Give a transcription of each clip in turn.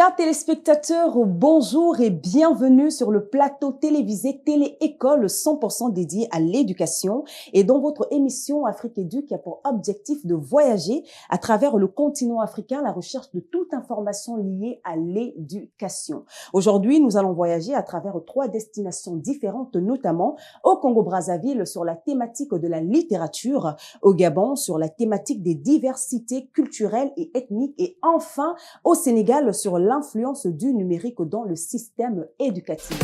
Chers téléspectateurs, bonjour et bienvenue sur le plateau télévisé Télé-École 100% dédié à l'éducation et dans votre émission Afrique Édu qui a pour objectif de voyager à travers le continent africain à la recherche de toute information liée à l'éducation. Aujourd'hui, nous allons voyager à travers 3 destinations différentes, notamment au Congo-Brazzaville sur la thématique de la littérature, au Gabon sur la thématique des diversités culturelles et ethniques et enfin au Sénégal sur l'influence du numérique dans le système éducatif.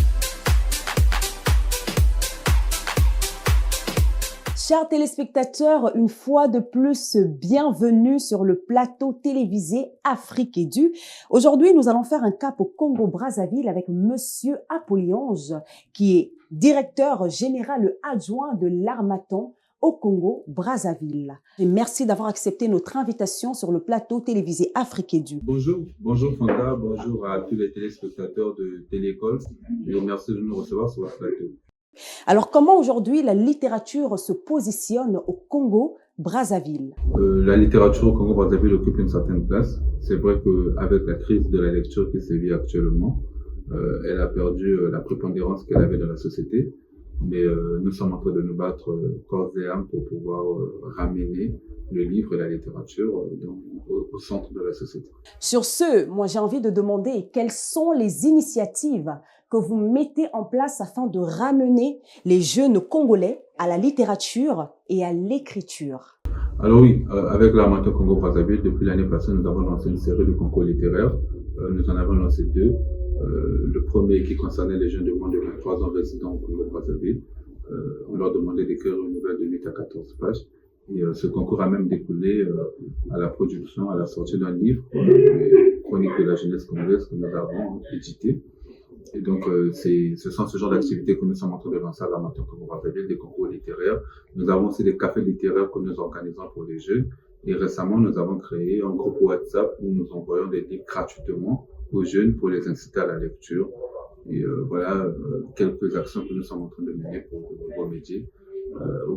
Chers téléspectateurs, une fois de plus, bienvenue sur le plateau télévisé Afrique Édu. Aujourd'hui, nous allons faire un cap au Congo-Brazzaville avec Monsieur Apollionge, qui est directeur général adjoint de l'Harmattan au Congo-Brazzaville. Et merci d'avoir accepté notre invitation sur le plateau télévisé Afrique Édu. Bonjour Fanta, bonjour à tous les téléspectateurs de Télécole et merci de nous recevoir sur votre plateau. Alors, comment aujourd'hui la littérature se positionne au Congo-Brazzaville? La littérature au Congo-Brazzaville occupe une certaine place. C'est vrai qu'avec la crise de la lecture qui sévit actuellement, elle a perdu la prépondérance qu'elle avait dans la société. Mais nous sommes en train de nous battre corps et âme pour pouvoir ramener le livre et la littérature au centre de la société. Sur ce, moi j'ai envie de demander quelles sont les initiatives que vous mettez en place afin de ramener les jeunes Congolais à la littérature et à l'écriture. Alors oui, avec l'Harmattan Congo-Brazzaville, depuis l'année passée, nous avons lancé une série de concours littéraires. Nous en avons lancé 2. Le premier qui concernait les jeunes de moins de 23 ans résidant au Congo-Brazzaville. On leur demandait d'écrire une nouvelle de 8 à 14 pages. Et ce concours a même découlé à la production, à la sortie d'un livre, Chronique de la jeunesse congolaise, que nous avons édité. Et donc, ce sont ce genre d'activités que nous sommes en train de lancer à l'Harmattan Congo-Brazzaville, des concours littéraires. Nous avons aussi des cafés littéraires que nous organisons pour les jeunes. Et récemment, nous avons créé un groupe WhatsApp où nous envoyons des livres gratuitement aux jeunes pour les inciter à la lecture. Et voilà quelques actions que nous sommes en train de mener pour remédier,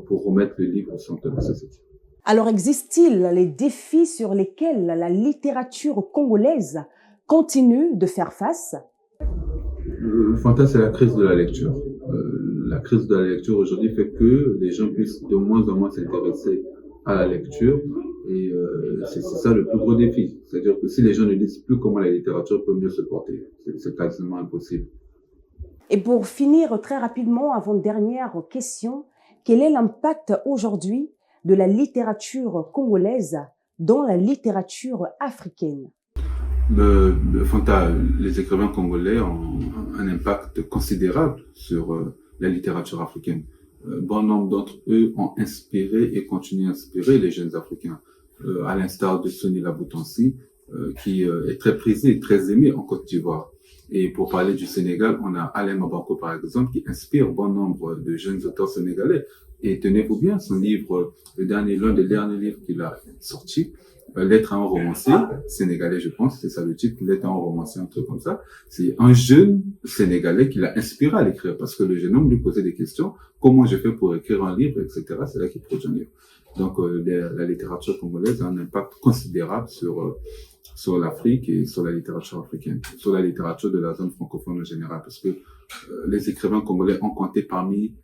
pour remettre le livre au centre de la société. Alors, existe-t-il les défis sur lesquels la littérature congolaise continue de faire face? Fanta, c'est la crise de la lecture. La crise de la lecture aujourd'hui fait que les gens puissent de moins en moins s'intéresser à la lecture. Et c'est ça le plus gros défi. C'est-à-dire que si les gens ne lisent plus, comment la littérature peut mieux se porter? C'est quasiment impossible. Et pour finir très rapidement, avant-dernière question, quel est l'impact aujourd'hui de la littérature congolaise dans la littérature africaine? Fanta, les écrivains congolais ont un impact considérable sur la littérature africaine. Bon nombre d'entre eux ont inspiré et continuent à inspirer les jeunes Africains, à l'instar de Soni Laboutansi, qui est très prisé et très aimé en Côte d'Ivoire. Et pour parler du Sénégal, on a Alain Mabanko, par exemple, qui inspire bon nombre de jeunes auteurs sénégalais. Et tenez-vous bien, son livre, l'un des derniers livres qu'il a sorti, Lettre à un romancier sénégalais, je pense, c'est ça le titre, Lettre à un romancier, un truc comme ça. C'est un jeune sénégalais qui l'a inspiré à l'écrire parce que le jeune homme lui posait des questions. Comment je fais pour écrire un livre, etc. C'est là qu'il produit un livre. Donc, la littérature congolaise a un impact considérable sur l'Afrique et sur la littérature africaine, sur la littérature de la zone francophone en général, parce que les écrivains congolais ont compté parmi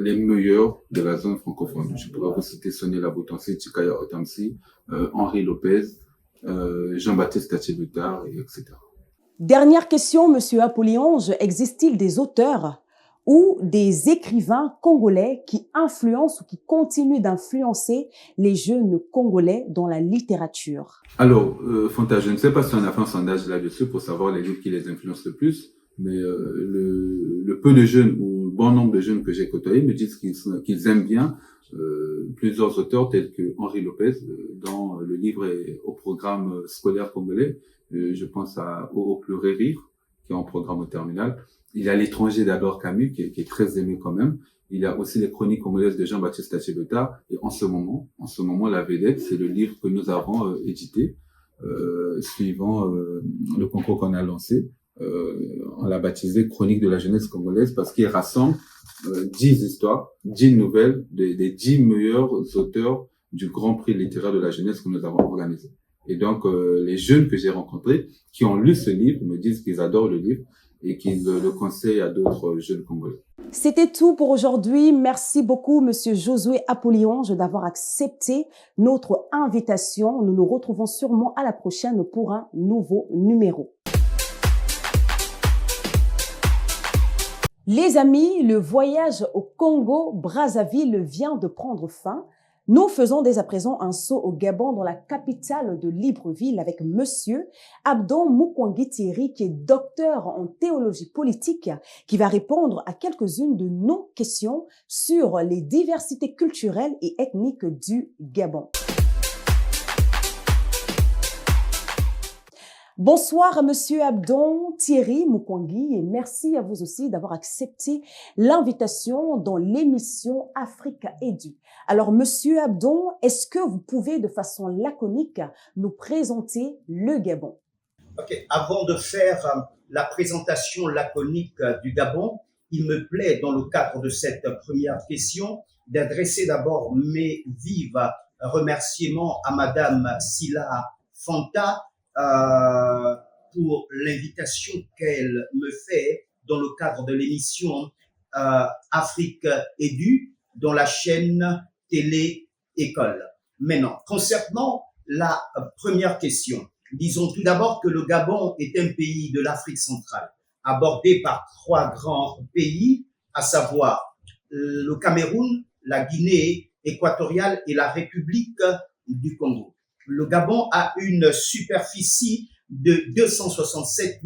les meilleurs de la zone francophone. Je pourrais vous citer Soni Laboutansi, Tchikaya Otamsi, Henri Lopez, Jean-Baptiste Tachibutar, etc. Dernière question, Monsieur Apollionge, existe-t-il des auteurs ou des écrivains congolais qui influencent ou qui continuent d'influencer les jeunes Congolais dans la littérature? Alors, Fanta, je ne sais pas si on a fait un sondage là-dessus pour savoir les livres qui les influencent le plus, mais le peu de jeunes ou le bon nombre de jeunes que j'ai côtoyés me disent qu'ils aiment bien plusieurs auteurs tels que Henri Lopez, dont le livre est au programme scolaire congolais. Je pense à Au pleurer rire, qui est en programme au terminal. Il y a L'étranger d'Albert Camus, qui est très aimé quand même. Il y a aussi les chroniques congolaises de Jean-Baptiste Tachibutar. Et en ce moment, la vedette, c'est le livre que nous avons édité, suivant le concours qu'on a lancé. On l'a baptisé Chronique de la jeunesse congolaise parce qu'il rassemble 10 histoires, 10 nouvelles des 10 meilleurs auteurs du Grand Prix littéraire de la jeunesse que nous avons organisé. Et donc, les jeunes que j'ai rencontrés, qui ont lu ce livre, me disent qu'ils adorent le livre et qu'ils le conseillent à d'autres jeunes Congolais. C'était tout pour aujourd'hui. Merci beaucoup, Monsieur Josué Apollyon, d'avoir accepté notre invitation. Nous nous retrouvons sûrement à la prochaine pour un nouveau numéro. Les amis, le voyage au Congo-Brazzaville vient de prendre fin. Nous faisons dès à présent un saut au Gabon, dans la capitale de Libreville, avec Monsieur Abdon Mukwangi Thierry, qui est docteur en théologie politique, qui va répondre à quelques-unes de nos questions sur les diversités culturelles et ethniques du Gabon. Bonsoir, Monsieur Abdon Thierry Mukwangi, et merci à vous aussi d'avoir accepté l'invitation dans l'émission Africa Edu. Alors, Monsieur Abdon, est-ce que vous pouvez de façon laconique nous présenter le Gabon? Ok, avant de faire la présentation laconique du Gabon, il me plaît, dans le cadre de cette première question, d'adresser d'abord mes vifs remerciements à Madame Sila Fanta, pour l'invitation qu'elle me fait dans le cadre de l'émission Afrique Edu dans la chaîne Télé École. Maintenant, concernant la première question, disons tout d'abord que le Gabon est un pays de l'Afrique centrale, abordé par trois grands pays, à savoir le Cameroun, la Guinée équatoriale et la République du Congo. Le Gabon a une superficie de 267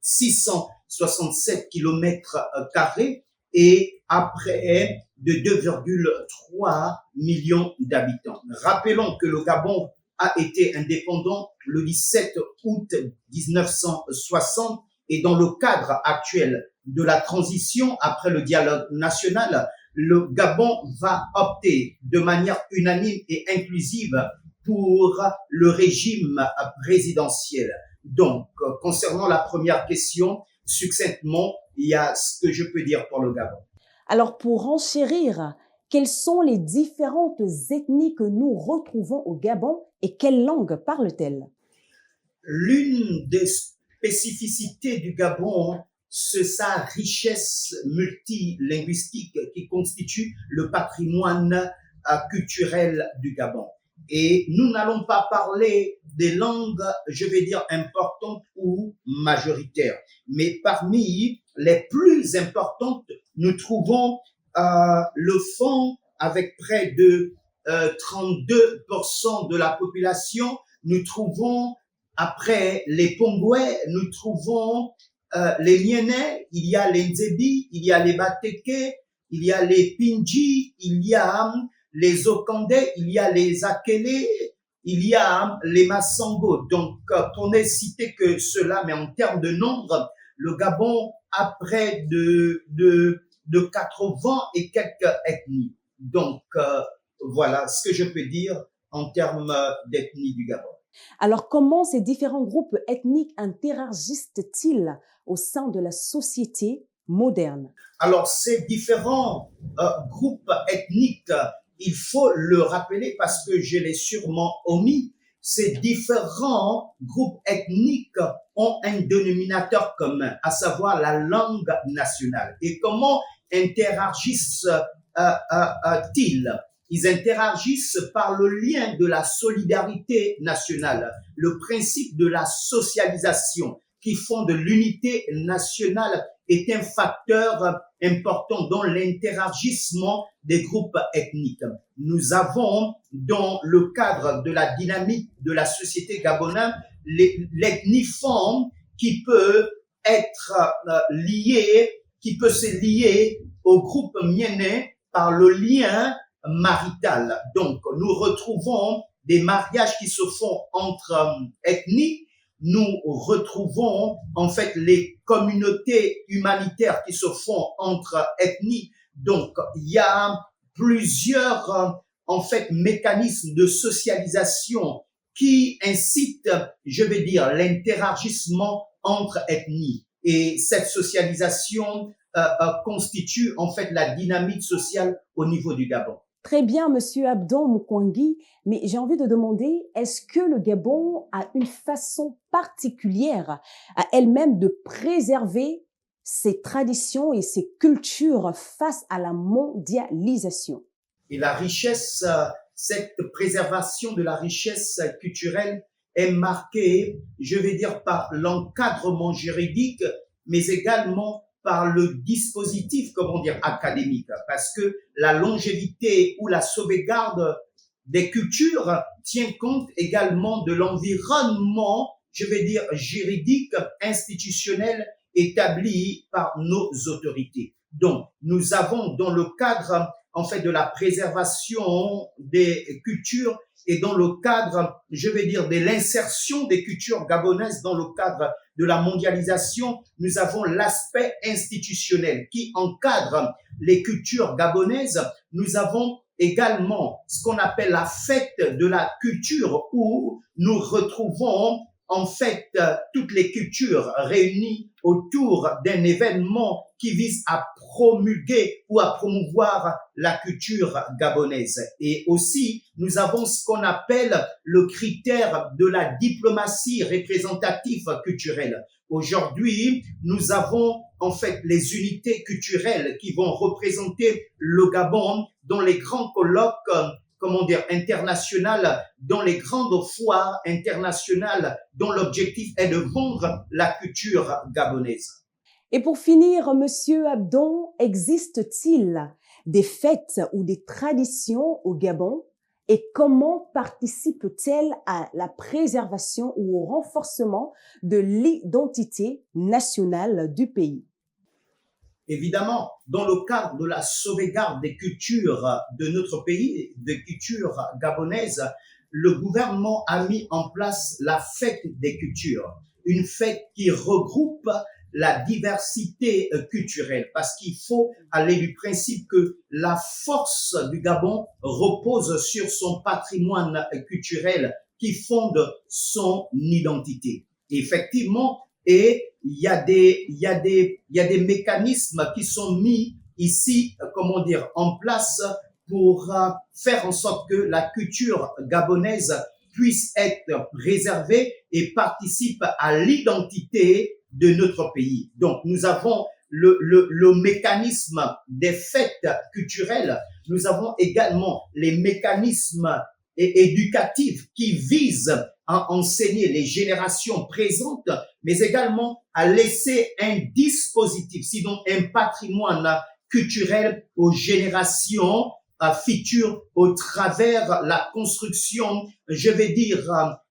667 km² et à près de 2,3 millions d'habitants. Rappelons que le Gabon a été indépendant le 17 août 1960 et dans le cadre actuel de la transition après le dialogue national, le Gabon va opter de manière unanime et inclusive pour le régime présidentiel. Donc, concernant la première question, succinctement, il y a ce que je peux dire pour le Gabon. Alors, pour renchérir, quelles sont les différentes ethnies que nous retrouvons au Gabon et quelle langue parlent-elles? L'une des spécificités du Gabon, c'est sa richesse multilinguistique qui constitue le patrimoine culturel du Gabon. Et nous n'allons pas parler des langues, je vais dire, importantes ou majoritaires. Mais parmi les plus importantes, nous trouvons le Fon avec près de 32% de la population. Nous trouvons, après les Pongouais, nous trouvons les Nienais, il y a les Nzebi, il y a les Bateke, il y a les Pinji, il y a les Okandais, il y a les Akele, il y a les Massango. Donc, pour ne citer que cela, mais en termes de nombre, le Gabon a près de 80 et quelques ethnies. Donc, voilà ce que je peux dire en termes d'ethnie du Gabon. Alors, comment ces différents groupes ethniques interagissent-ils au sein de la société moderne? Alors, ces différents groupes ethniques, il faut le rappeler parce que je l'ai sûrement omis, ces différents groupes ethniques ont un dénominateur commun, à savoir la langue nationale. Et comment interagissent-ils? Ils interagissent par le lien de la solidarité nationale, le principe de la socialisation qui font de l'unité nationale est un facteur important dans l'interagissement des groupes ethniques. Nous avons, dans le cadre de la dynamique de la société gabonaise, l'ethniforme qui peut être qui peut se lier au groupe mienné par le lien marital. Donc, nous retrouvons des mariages qui se font entre ethnies. Nous retrouvons en fait les communautés humanitaires qui se font entre ethnies. Donc, il y a plusieurs en fait mécanismes de socialisation qui incitent, je vais dire, l'interagissement entre ethnies. Et cette socialisation constitue en fait la dynamique sociale au niveau du Gabon. Très bien, Monsieur Abdon Mukwangui, mais j'ai envie de demander, est-ce que le Gabon a une façon particulière à elle-même de préserver ses traditions et ses cultures face à la mondialisation? Et la richesse, cette préservation de la richesse culturelle est marquée, je vais dire, par l'encadrement juridique, mais également par le dispositif, comment dire, académique, parce que la longévité ou la sauvegarde des cultures tient compte également de l'environnement, je vais dire, juridique, institutionnel établi par nos autorités. Donc, nous avons dans le cadre, en fait, de la préservation des cultures et dans le cadre, je vais dire, de l'insertion des cultures gabonaises dans le cadre de la mondialisation, nous avons l'aspect institutionnel qui encadre les cultures gabonaises. Nous avons également ce qu'on appelle la fête de la culture où nous retrouvons en fait toutes les cultures réunies autour d'un événement qui vise à promulguer ou à promouvoir la culture gabonaise. Et aussi, nous avons ce qu'on appelle le critère de la diplomatie représentative culturelle. Aujourd'hui, nous avons en fait les unités culturelles qui vont représenter le Gabon dans les grands colloques, comment dire, internationales, dans les grandes foires internationales dont l'objectif est de vendre la culture gabonaise. Et pour finir, Monsieur Abdon, existe-t-il des fêtes ou des traditions au Gabon et comment participent-elles à la préservation ou au renforcement de l'identité nationale du pays? Évidemment, dans le cadre de la sauvegarde des cultures de notre pays, des cultures gabonaises, le gouvernement a mis en place la fête des cultures, une fête qui regroupe la diversité culturelle, parce qu'il faut aller du principe que la force du Gabon repose sur son patrimoine culturel qui fonde son identité. Effectivement, et il y a des mécanismes qui sont mis ici, comment dire, en place pour faire en sorte que la culture gabonaise puisse être préservée et participe à l'identité de notre pays. Donc, nous avons le mécanisme des fêtes culturelles. Nous avons également les mécanismes éducatifs qui visent à enseigner les générations présentes, mais également à laisser un dispositif, sinon un patrimoine culturel aux générations futures au travers la construction, je vais dire,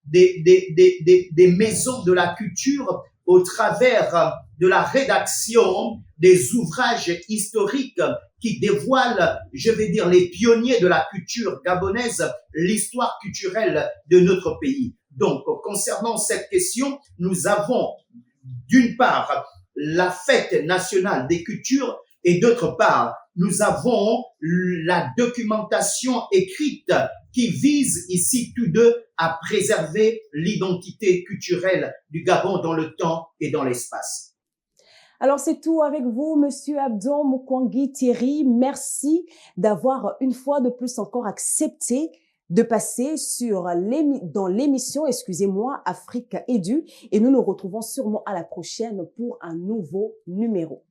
des maisons de la culture, au travers de la rédaction des ouvrages historiques qui dévoilent, je vais dire, les pionniers de la culture gabonaise, l'histoire culturelle de notre pays. Donc, concernant cette question, nous avons d'une part la fête nationale des cultures et d'autre part, nous avons la documentation écrite qui vise ici tous deux à préserver l'identité culturelle du Gabon dans le temps et dans l'espace. Alors, c'est tout avec vous, Monsieur Abdon Mukwangui Thierry. Merci d'avoir une fois de plus encore accepté de passer dans l'émission, excusez-moi, Afrique Edu. Et nous nous retrouvons sûrement à la prochaine pour un nouveau numéro.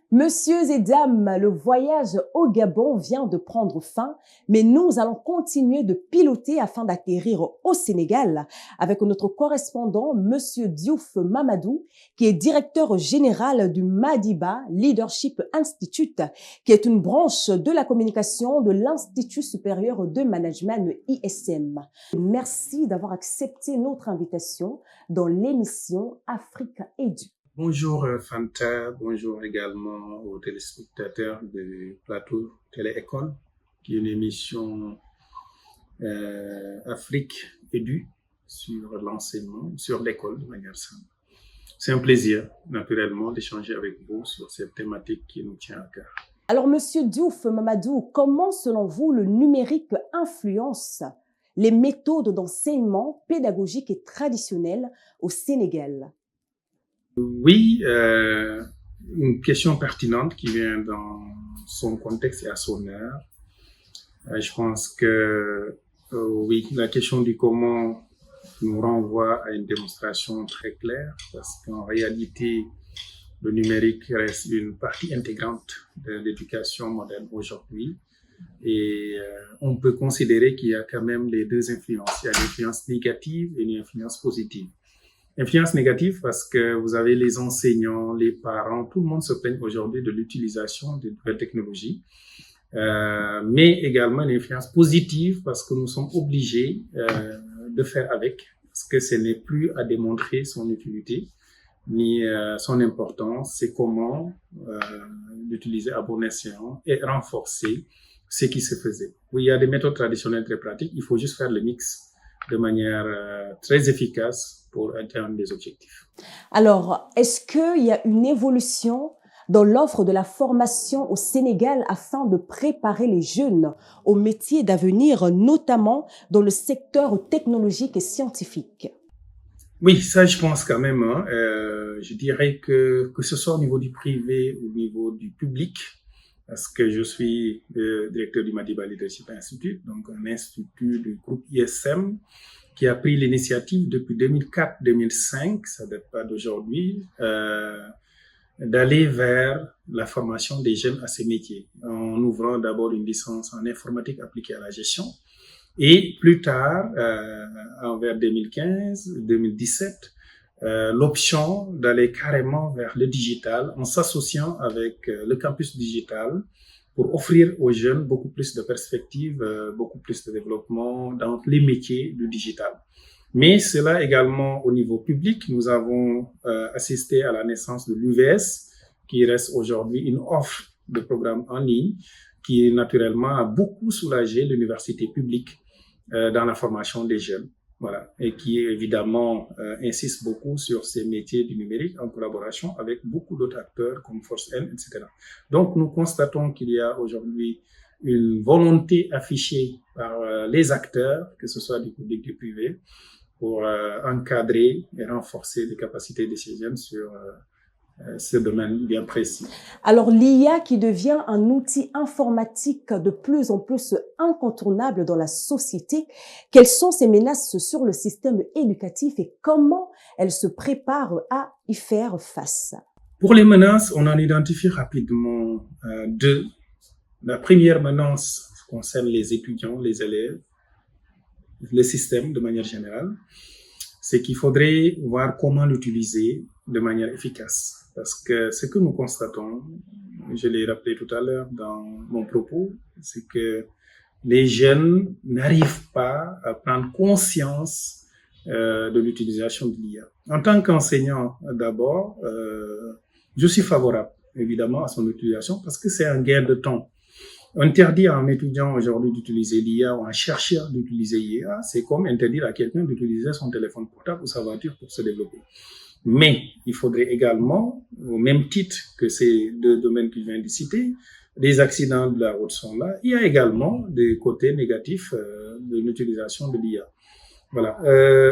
Messieurs et dames, le voyage au Gabon vient de prendre fin, mais nous allons continuer de piloter afin d'atterrir au Sénégal avec notre correspondant, Monsieur Diouf Mamadou, qui est directeur général du Madiba Leadership Institute, qui est une branche de la communication de l'Institut supérieur de management ISM. Merci d'avoir accepté notre invitation dans l'émission Afrique Edu. Bonjour Fanta, bonjour également aux téléspectateurs du plateau Télé-École, qui est une émission Afrique Edu sur l'enseignement, sur l'école de manière simple. C'est un plaisir, naturellement, d'échanger avec vous sur cette thématique qui nous tient à cœur. Alors, Monsieur Diouf Mamadou, comment, selon vous, le numérique influence les méthodes d'enseignement pédagogiques et traditionnelles au Sénégal? Oui, une question pertinente qui vient dans son contexte et à son heure. Je pense que oui, la question du comment nous renvoie à une démonstration très claire, parce qu'en réalité, le numérique reste une partie intégrante de l'éducation moderne aujourd'hui. Et on peut considérer qu'il y a quand même les deux influences. Il y a l'influence négative et une influence positive. Influence négative parce que vous avez les enseignants, les parents, tout le monde se plaigne aujourd'hui de l'utilisation des nouvelles technologies. Mais également une influence positive parce que nous sommes obligés de faire avec, parce que ce n'est plus à démontrer son utilité ni son importance, c'est comment l'utiliser à bon escient et renforcer ce qui se faisait. Oui, il y a des méthodes traditionnelles très pratiques, il faut juste faire le mix de manière très efficace pour atteindre des objectifs. Alors, est-ce qu'il y a une évolution dans l'offre de la formation au Sénégal afin de préparer les jeunes aux métiers d'avenir, notamment dans le secteur technologique et scientifique? Oui, ça je pense quand même. Je dirais que ce soit au niveau du privé ou au niveau du public, parce que je suis directeur du Madiba Leadership Institute, donc un institut du groupe ISM qui a pris l'initiative depuis 2004-2005, ça ne date pas d'aujourd'hui, d'aller vers la formation des jeunes à ces métiers, en ouvrant d'abord une licence en informatique appliquée à la gestion, et plus tard, vers 2015-2017, l'option d'aller carrément vers le digital en s'associant avec le campus digital pour offrir aux jeunes beaucoup plus de perspectives, beaucoup plus de développement dans les métiers du digital. Mais cela également au niveau public, nous avons assisté à la naissance de l'UVS, qui reste aujourd'hui une offre de programmes en ligne, qui naturellement a beaucoup soulagé l'université publique dans la formation des jeunes. Voilà, et qui évidemment insiste beaucoup sur ces métiers du numérique en collaboration avec beaucoup d'autres acteurs comme Force N, etc. Donc nous constatons qu'il y a aujourd'hui une volonté affichée par les acteurs, que ce soit du public ou du privé, pour encadrer et renforcer les capacités de ces jeunes sur ce domaine bien précis. Alors, l'IA qui devient un outil informatique de plus en plus incontournable dans la société, quelles sont ces menaces sur le système éducatif et comment elle se prépare à y faire face? Pour les menaces, on en identifie rapidement deux. La première menace concerne les étudiants, les élèves, le système de manière générale. C'est qu'il faudrait voir comment l'utiliser de manière efficace. Parce que ce que nous constatons, je l'ai rappelé tout à l'heure dans mon propos, c'est que les jeunes n'arrivent pas à prendre conscience de l'utilisation de l'IA. En tant qu'enseignant, d'abord, je suis favorable, évidemment, à son utilisation parce que c'est un gain de temps. On interdit à un étudiant aujourd'hui d'utiliser l'IA ou à un chercheur d'utiliser l'IA, c'est comme interdire à quelqu'un d'utiliser son téléphone portable ou sa voiture pour se développer. Mais il faudrait également, au même titre que ces deux domaines que je viens de citer, les accidents de la route sont là. Il y a également des côtés négatifs de l'utilisation de l'IA. Voilà.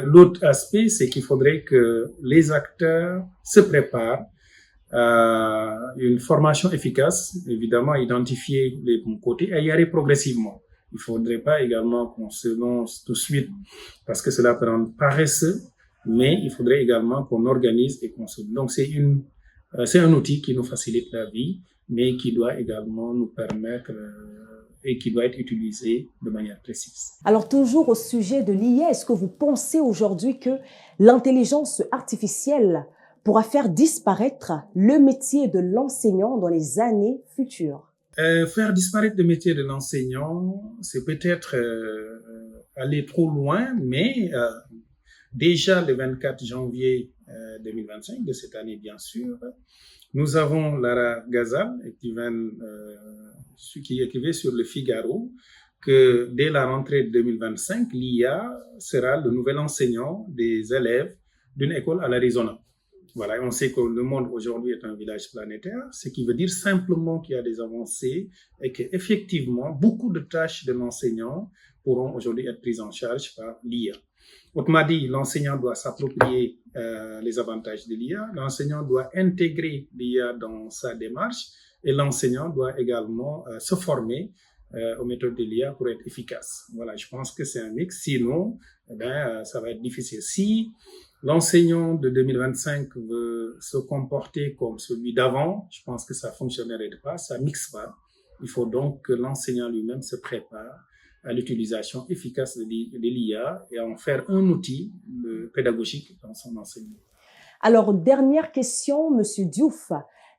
L'autre aspect, c'est qu'il faudrait que les acteurs se préparent à une formation efficace, évidemment identifier les bons côtés et y aller progressivement. Il faudrait pas également qu'on se lance tout de suite parce que cela peut rendre paresseux, mais il faudrait également qu'on organise et qu'on se... Donc c'est un outil qui nous facilite la vie, mais qui doit également nous permettre et qui doit être utilisé de manière précise. Alors toujours au sujet de l'IA, est-ce que vous pensez aujourd'hui que l'intelligence artificielle pourra faire disparaître le métier de l'enseignant dans les années futures? Faire disparaître le métier de l'enseignant, c'est peut-être aller trop loin, mais déjà le 24 janvier 2025 de cette année, bien sûr, nous avons Lara Gazal, qui écrivait sur le Figaro, que dès la rentrée de 2025, l'IA sera le nouvel enseignant des élèves d'une école à l'Arizona. Voilà, on sait que le monde aujourd'hui est un village planétaire, ce qui veut dire simplement qu'il y a des avancées et qu'effectivement, beaucoup de tâches de l'enseignant pourront aujourd'hui être prises en charge par l'IA. Autrement dit, l'enseignant doit s'approprier les avantages de l'IA, l'enseignant doit intégrer l'IA dans sa démarche et l'enseignant doit également se former aux méthodes de l'IA pour être efficace. Voilà, je pense que c'est un mix. Sinon, ça va être difficile. Si l'enseignant de 2025 veut se comporter comme celui d'avant, je pense que ça fonctionnerait pas, ça mixe pas. Il faut donc que l'enseignant lui-même se prépare à l'utilisation efficace de l'IA et à en faire un outil pédagogique dans son enseignement. Alors, dernière question, Monsieur Diouf.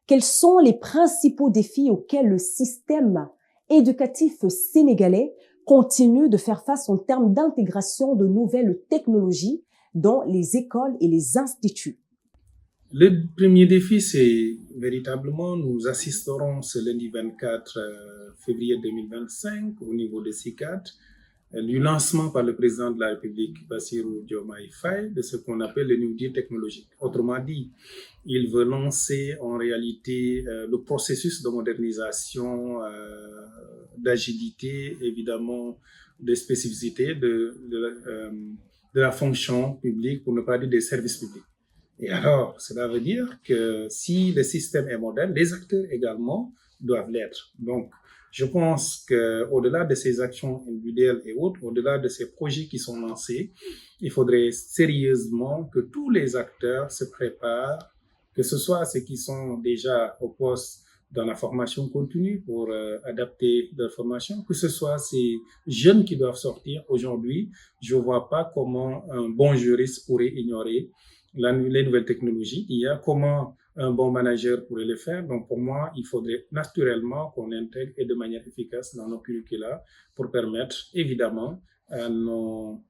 Quels sont les principaux défis auxquels le système éducatif sénégalais continue de faire face en termes d'intégration de nouvelles technologies dans les écoles et les instituts? Le premier défi, c'est véritablement, nous assisterons ce lundi 24 février 2025 au niveau de CICAD, du lancement par le président de la République, Bassirou Diomaye Faye, de ce qu'on appelle le New Deal technologique. Autrement dit, il veut lancer en réalité le processus de modernisation, d'agilité, évidemment, de spécificité de la fonction publique, pour ne pas dire des services publics. Et alors, cela veut dire que si le système est moderne, les acteurs également doivent l'être. Donc, je pense qu'au-delà de ces actions individuelles et autres, au-delà de ces projets qui sont lancés, il faudrait sérieusement que tous les acteurs se préparent, que ce soit ceux qui sont déjà au poste dans la formation continue pour adapter leur formation, que ce soit ces jeunes qui doivent sortir aujourd'hui. Je ne vois pas comment un bon juriste pourrait ignorer les nouvelles technologies. Il y a comment un bon manager pourrait le faire. Donc, pour moi, il faudrait naturellement qu'on intègre et de manière efficace dans nos curricula pour permettre, évidemment, à nos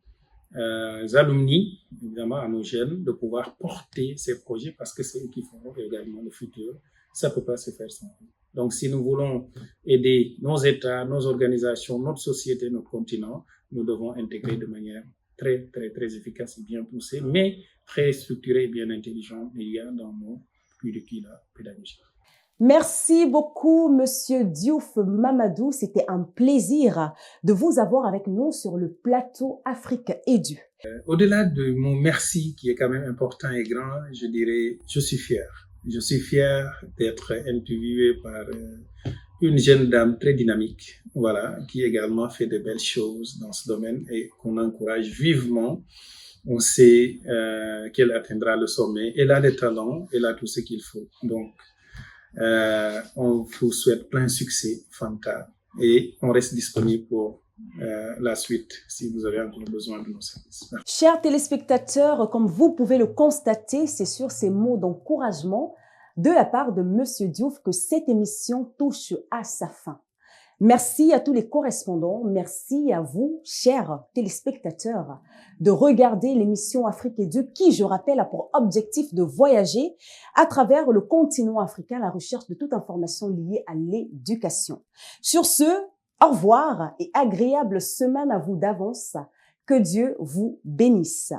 alumni, évidemment, à nos jeunes, de pouvoir porter ces projets parce que c'est eux qui feront également le futur. Ça ne peut pas se faire sans eux. Donc, si nous voulons aider nos États, nos organisations, notre société, notre continent, nous devons intégrer de manière très, très, très efficace et bien poussée, mais très structurée et bien intelligente, il y a dans nos curricula pédagogiques. Merci beaucoup, Monsieur Diouf Mamadou. C'était un plaisir de vous avoir avec nous sur le plateau Afrique Edu. Au-delà de mon merci, qui est quand même important et grand, je dirais, je suis fier. Je suis fier d'être interviewé par une jeune dame très dynamique, voilà, qui également fait de belles choses dans ce domaine et qu'on encourage vivement. On sait qu'elle atteindra le sommet. Elle a les talents, elle a tout ce qu'il faut. Donc, on vous souhaite plein succès, Fanta, et on reste disponible pour la suite si vous avez encore besoin de nos services. Merci. Chers téléspectateurs, comme vous pouvez le constater, c'est sur ces mots d'encouragement de la part de Monsieur Diouf que cette émission touche à sa fin. Merci à tous les correspondants, merci à vous, chers téléspectateurs, de regarder l'émission Afrique Edu qui, je rappelle, a pour objectif de voyager à travers le continent africain à la recherche de toute information liée à l'éducation. Sur ce, au revoir et agréable semaine à vous d'avance. Que Dieu vous bénisse.